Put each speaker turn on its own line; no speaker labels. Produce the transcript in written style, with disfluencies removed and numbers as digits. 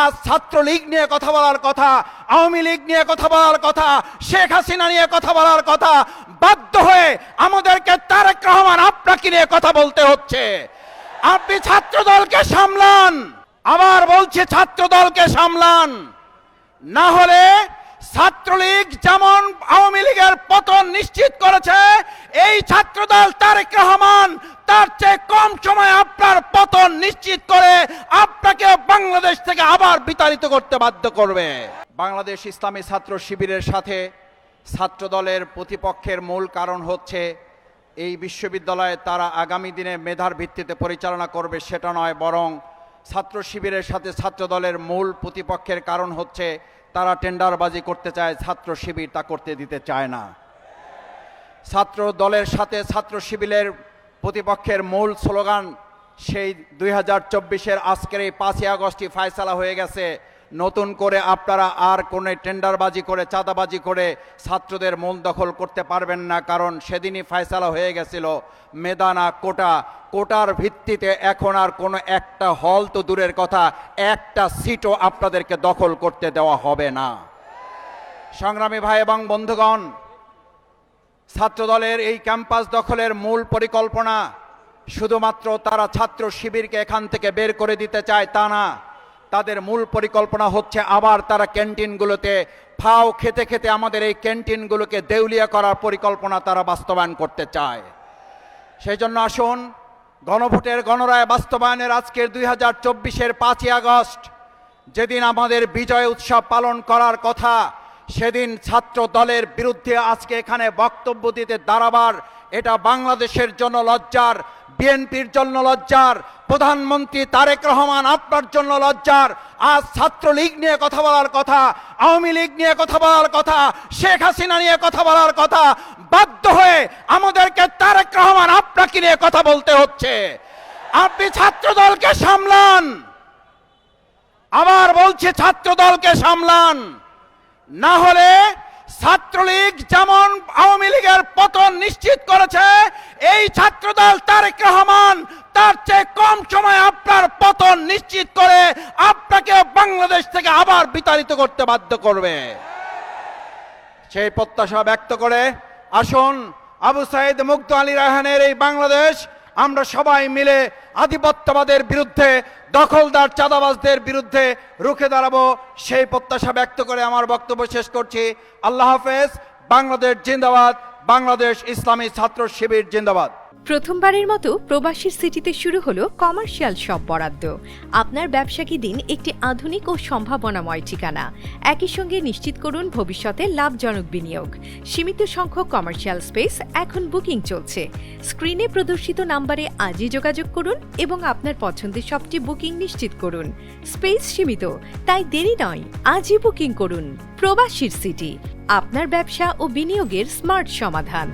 আজ ছাত্রলীগ নিয়ে কথা বলার কথা, আওয়ামী লীগ নিয়ে কথা বলার কথা, শেখ হাসিনা নিয়ে কথা বলার কথা, বাধ্য হয়ে আমাদেরকে তারেক রহমান আপনাকে নিয়ে কথা বলতে হচ্ছে। আপনি ছাত্র দলকে সামলান, আবার বলছে ছাত্র দলকে সামলান, না হলে ছাত্রলীগ যেমন আওয়ামী লীগের পতন নিশ্চিত করেছে, এই ছাত্রদল তারেক রহমান তার চেয়ে কম সময়ে আপনার পতন নিশ্চিত করে আপনাকে বাংলাদেশ থেকে আবার বিতাড়িত করতে বাধ্য করবে। বাংলাদেশ ইসলামী ছাত্র শিবিরের সাথে ছাত্রদলের প্রতিপক্ষের মূল কারণ হচ্ছে এই বিশ্ববিদ্যালয়ে তারা আগামী দিনে মেধার ভিত্তিতে পরিচালনা করবে সেটা নয়, বরং ছাত্র শিবিরের সাথে ছাত্রদলের মূল প্রতিপক্ষের কারণ হচ্ছে তারা টেন্ডারবাজি করতে চায়, ছাত্র শিবির তা করতে দিতে চায় না। ছাত্র দলের সাথে ছাত্র শিবিরের প্রতিপক্ষের মূল স্লোগান সেই 2024-এর আজকের এই 5ই আগস্টই ফয়সালা হয়ে গেছে, নতুন করে আপনারা আর কোনো টেন্ডারবাজি করে চাঁদাবাজি করে ছাত্রদের মূল দখল করতে পারবেন না, কারণ সেদিনই ফয়সালা হয়ে গেছিল মেধা না কোটা। কোটার ভিত্তিতে এখন আর কোনো একটা হল তো দূরের কথা, একটা সিটও আপনাদেরকে দখল করতে দেওয়া হবে না। সংগ্রামী ভাই এবং বন্ধুগণ, ছাত্রদলের এই ক্যাম্পাস দখলের মূল পরিকল্পনা শুধুমাত্র তারা ছাত্র শিবিরকে এখান থেকে বের করে দিতে চায় তা না, তাদের মূল পরিকল্পনা হচ্ছে আবার তারা ক্যান্টিনগুলোতে ফাও খেতে খেতে আমাদের এই ক্যান্টিনগুলোকে দেউলিয়া করার পরিকল্পনা তারা বাস্তবায়ন করতে চায়। সেই জন্য আসুন গণভোটের গণরায় বাস্তবায়নের আজকের 2024-এর 5ই আগস্ট যেদিন আমাদের বিজয় উৎসব পালন করার কথা, সেদিন ছাত্র দলের বিরুদ্ধে আজকে এখানে বক্তব্য দিতে দাঁড়াবার এটা বাংলাদেশের জন্য লজ্জার, বিএনপির জন্য লজ্জার, প্রধানমন্ত্রী তারেক রহমান আপনার জন্য লজ্জার। আজ ছাত্রলীগ নিয়ে কথা বলার কথা, আওয়ামী লীগ নিয়ে কথা বলার কথা, শেখ হাসিনা নিয়ে কথা বলার কথা, বাধ্য হয়ে আমাদেরকে তারেক রহমান আপনাকে নিয়ে কথা বলতে হচ্ছে। আপনি ছাত্র দলকে সামলান, আবার বলছে ছাত্র দলকে সামলান, না হলে ছাত্রলীগ যেমন আওয়ামী লীগের পতন নিশ্চিত করেছে, এই ছাত্রদল তারেক রহমান তার চেয়ে কম সময়ে আপনার পতন নিশ্চিত করে আপনাকে বাংলাদেশ থেকে আবার বিতাড়িত করতে বাধ্য করবে। সেই প্রত্যাশা ব্যক্ত করে আসুন আবু সাইদ মুগ্ধ আলী রায়হানের এই বাংলাদেশ আমরা সবাই মিলে আধিপত্যবাদের বিরুদ্ধে, দখলদার চাঁদাবাজদের বিরুদ্ধে রুখে দাঁড়াবো, সেই প্রত্যাশা ব্যক্ত করে আমার বক্তব্য শেষ করছি। আল্লাহ হাফেজ। বাংলাদেশ জিন্দাবাদ, বাংলাদেশ ইসলামী ছাত্র শিবির জিন্দাবাদ।
প্রথমবারের মতো প্রবাসীর সিটিতে শুরু হলো কমার্শিয়াল শপ বরাদ্দ। আপনার ব্যবসাকে দিন একটি আধুনিক ও সম্ভাবনাময় ঠিকানা। একই সঙ্গে নিশ্চিত করুন ভবিষ্যতে লাভজনক বিনিয়োগ। সীমিত সংখ্যক কমার্শিয়াল স্পেস এখন বুকিং চলছে। স্ক্রিনে প্রদর্শিত নাম্বারে আজই যোগাযোগ করুন এবং আপনার পছন্দের শপটি বুকিং নিশ্চিত করুন। স্পেস সীমিত, তাই দেরি নয়, আজই বুকিং করুন। প্রবাসীর সিটি, আপনার ব্যবসা ও বিনিয়োগের স্মার্ট সমাধান।